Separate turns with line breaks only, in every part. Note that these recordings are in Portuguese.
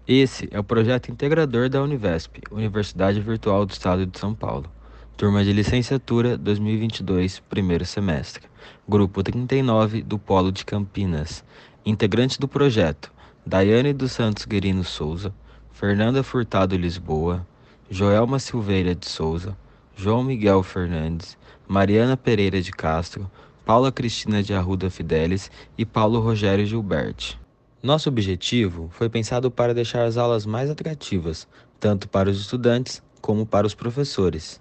Esse é o projeto integrador da Univesp, Universidade Virtual do Estado de São Paulo. Turma de Licenciatura 2022, primeiro semestre. Grupo 39 do Polo de Campinas. Integrantes do projeto: Daiane dos Santos Guerino Souza, Fernanda Furtado Lisboa, Joelma Silveira de Souza, João Miguel Fernandes, Mariana Pereira de Castro, Paula Cristina de Arruda Fidelis e Paulo Rogério Gilberti. Nosso objetivo foi pensado para deixar as aulas mais atrativas, tanto para os estudantes como para os professores.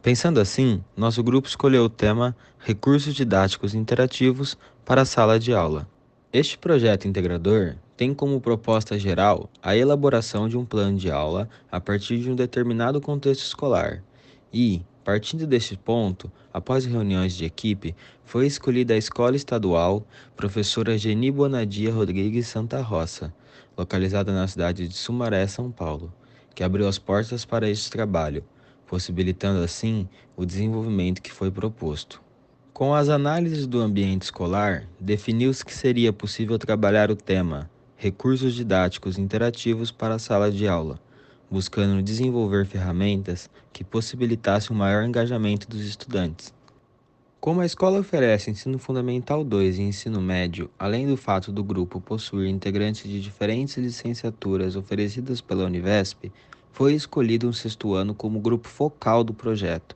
Pensando assim, nosso grupo escolheu o tema Recursos Didáticos Interativos para a Sala de Aula. Este projeto integrador tem como proposta geral a elaboração de um plano de aula a partir de um determinado contexto escolar e, partindo deste ponto, após reuniões de equipe, foi escolhida a Escola Estadual Professora Geni Bonadia Rodrigues Santa Roça, localizada na cidade de Sumaré, São Paulo, que abriu as portas para este trabalho, possibilitando assim o desenvolvimento que foi proposto. Com as análises do ambiente escolar, definiu-se que seria possível trabalhar o tema Recursos Didáticos Interativos para a Sala de Aula, buscando desenvolver ferramentas que possibilitassem um maior engajamento dos estudantes. Como a escola oferece ensino fundamental 2 e ensino médio, além do fato do grupo possuir integrantes de diferentes licenciaturas oferecidas pela Univesp, foi escolhido um sexto ano como grupo focal do projeto,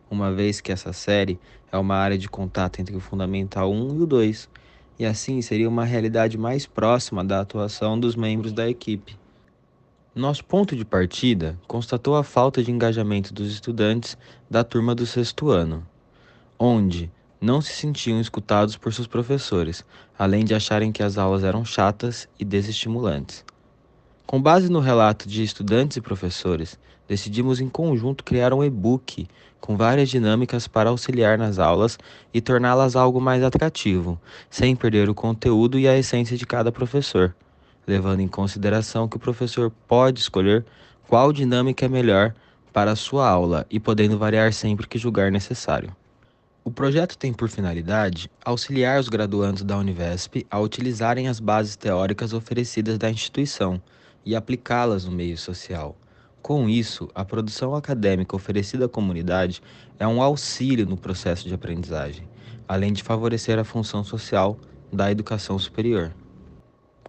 uma vez que essa série é uma área de contato entre o Fundamental 1 e o 2, e assim seria uma realidade mais próxima da atuação dos membros da equipe. Nosso ponto de partida constatou a falta de engajamento dos estudantes da turma do sexto ano, onde não se sentiam escutados por seus professores, além de acharem que as aulas eram chatas e desestimulantes. Com base no relato de estudantes e professores, decidimos em conjunto criar um e-book com várias dinâmicas para auxiliar nas aulas e torná-las algo mais atrativo, sem perder o conteúdo e a essência de cada professor, levando em consideração que o professor pode escolher qual dinâmica é melhor para a sua aula e podendo variar sempre que julgar necessário. O projeto tem por finalidade auxiliar os graduandos da Univesp a utilizarem as bases teóricas oferecidas da instituição e aplicá-las no meio social. Com isso, a produção acadêmica oferecida à comunidade é um auxílio no processo de aprendizagem, além de favorecer a função social da educação superior.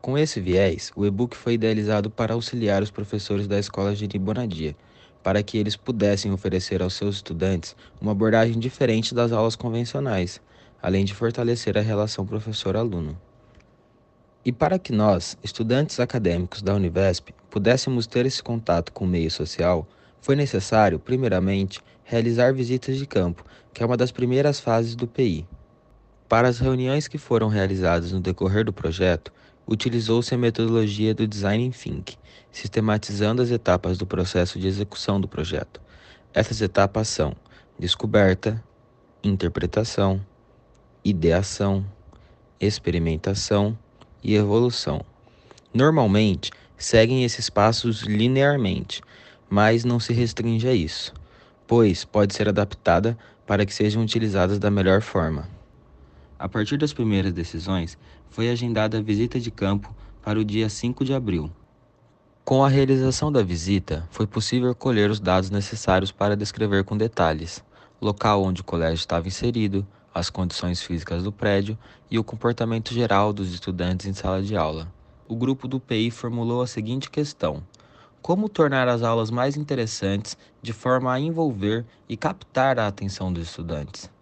Com esse viés, o e-book foi idealizado para auxiliar os professores da Escola Geni Bonadia, para que eles pudessem oferecer aos seus estudantes uma abordagem diferente das aulas convencionais, além de fortalecer a relação professor-aluno. E para que nós, estudantes acadêmicos da Univesp, pudéssemos ter esse contato com o meio social, foi necessário, primeiramente, realizar visitas de campo, que é uma das primeiras fases do PI. Para as reuniões que foram realizadas no decorrer do projeto, utilizou-se a metodologia do Design Thinking, sistematizando as etapas do processo de execução do projeto. Essas etapas são descoberta, interpretação, ideação, experimentação e evolução. Normalmente, seguem esses passos linearmente, mas não se restringe a isso, pois pode ser adaptada para que sejam utilizadas da melhor forma. A partir das primeiras decisões, foi agendada a visita de campo para o dia 5 de abril. Com a realização da visita, foi possível colher os dados necessários para descrever com detalhes local onde o colégio estava inserido, as condições físicas do prédio e o comportamento geral dos estudantes em sala de aula. O grupo do PI formulou a seguinte questão: como tornar as aulas mais interessantes de forma a envolver e captar a atenção dos estudantes?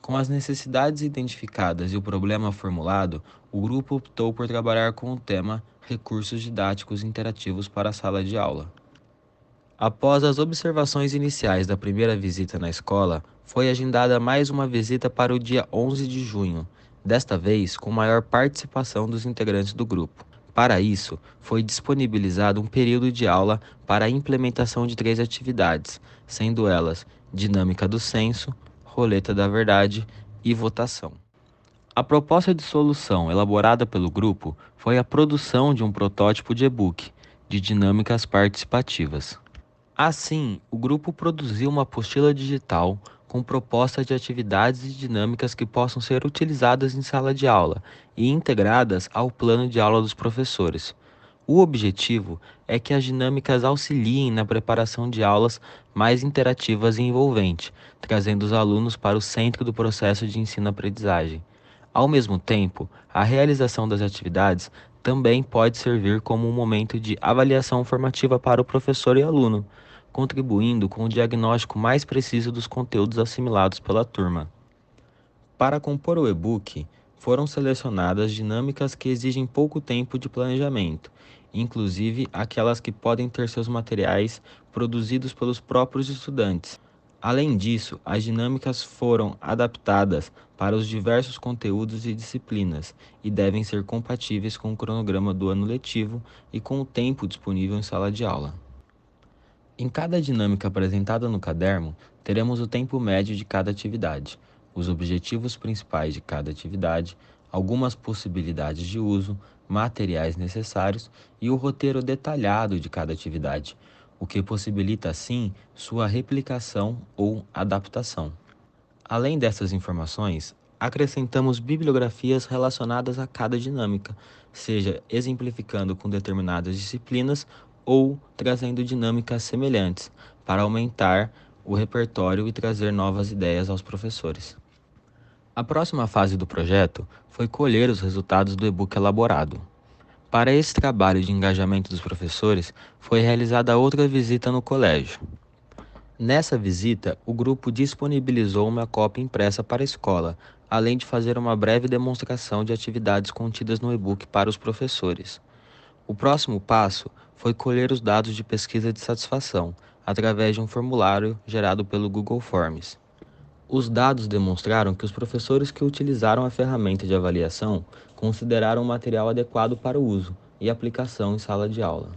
Com as necessidades identificadas e o problema formulado, o grupo optou por trabalhar com o tema Recursos Didáticos Interativos para a Sala de Aula. Após as observações iniciais da primeira visita na escola, foi agendada mais uma visita para o dia 11 de junho, desta vez com maior participação dos integrantes do grupo. Para isso, foi disponibilizado um período de aula para a implementação de 3 atividades, sendo elas dinâmica do censo, roleta da verdade e votação. A proposta de solução elaborada pelo grupo foi a produção de um protótipo de e-book de dinâmicas participativas. Assim, o grupo produziu uma apostila digital com propostas de atividades e dinâmicas que possam ser utilizadas em sala de aula e integradas ao plano de aula dos professores. O objetivo é que as dinâmicas auxiliem na preparação de aulas mais interativas e envolventes, trazendo os alunos para o centro do processo de ensino-aprendizagem. Ao mesmo tempo, a realização das atividades também pode servir como um momento de avaliação formativa para o professor e aluno, contribuindo com o diagnóstico mais preciso dos conteúdos assimilados pela turma. Para compor o e-book, foram selecionadas dinâmicas que exigem pouco tempo de planejamento, inclusive aquelas que podem ter seus materiais produzidos pelos próprios estudantes. Além disso, as dinâmicas foram adaptadas para os diversos conteúdos e disciplinas e devem ser compatíveis com o cronograma do ano letivo e com o tempo disponível em sala de aula. Em cada dinâmica apresentada no caderno, teremos o tempo médio de cada atividade, os objetivos principais de cada atividade, algumas possibilidades de uso, materiais necessários e o roteiro detalhado de cada atividade, o que possibilita, assim, sua replicação ou adaptação. Além dessas informações, acrescentamos bibliografias relacionadas a cada dinâmica, seja exemplificando com determinadas disciplinas ou trazendo dinâmicas semelhantes, para aumentar o repertório e trazer novas ideias aos professores. A próxima fase do projeto foi colher os resultados do e-book elaborado. Para esse trabalho de engajamento dos professores, foi realizada outra visita no colégio. Nessa visita, o grupo disponibilizou uma cópia impressa para a escola, além de fazer uma breve demonstração de atividades contidas no e-book para os professores. O próximo passo foi colher os dados de pesquisa de satisfação, através de um formulário gerado pelo Google Forms. Os dados demonstraram que os professores que utilizaram a ferramenta de avaliação consideraram o material adequado para o uso e aplicação em sala de aula.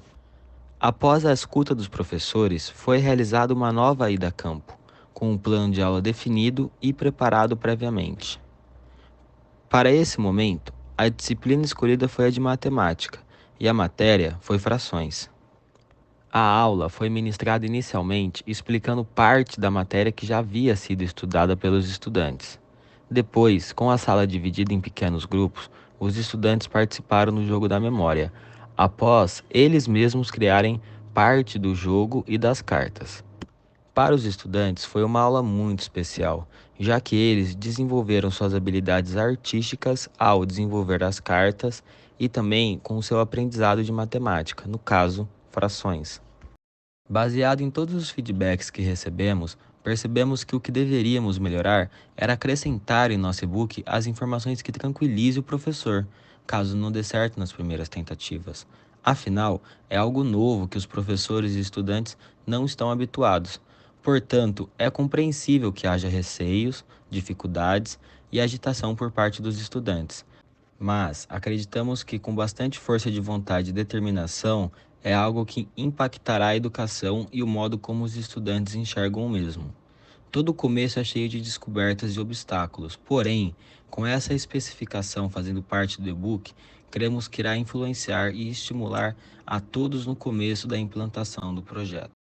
Após a escuta dos professores, foi realizada uma nova ida a campo, com um plano de aula definido e preparado previamente. Para esse momento, a disciplina escolhida foi a de matemática e a matéria foi frações. A aula foi ministrada inicialmente explicando parte da matéria que já havia sido estudada pelos estudantes. Depois, com a sala dividida em pequenos grupos, os estudantes participaram do jogo da memória, após eles mesmos criarem parte do jogo e das cartas. Para os estudantes, foi uma aula muito especial, já que eles desenvolveram suas habilidades artísticas ao desenvolver as cartas e também com o seu aprendizado de matemática, no caso, frações. Baseado em todos os feedbacks que recebemos, percebemos que o que deveríamos melhorar era acrescentar em nosso e-book as informações que tranquilizem o professor, caso não dê certo nas primeiras tentativas. Afinal, é algo novo que os professores e estudantes não estão habituados. Portanto, é compreensível que haja receios, dificuldades e agitação por parte dos estudantes. Mas acreditamos que com bastante força de vontade e determinação é algo que impactará a educação e o modo como os estudantes enxergam o mesmo. Todo começo é cheio de descobertas e obstáculos, porém, com essa especificação fazendo parte do e-book, cremos que irá influenciar e estimular a todos no começo da implantação do projeto.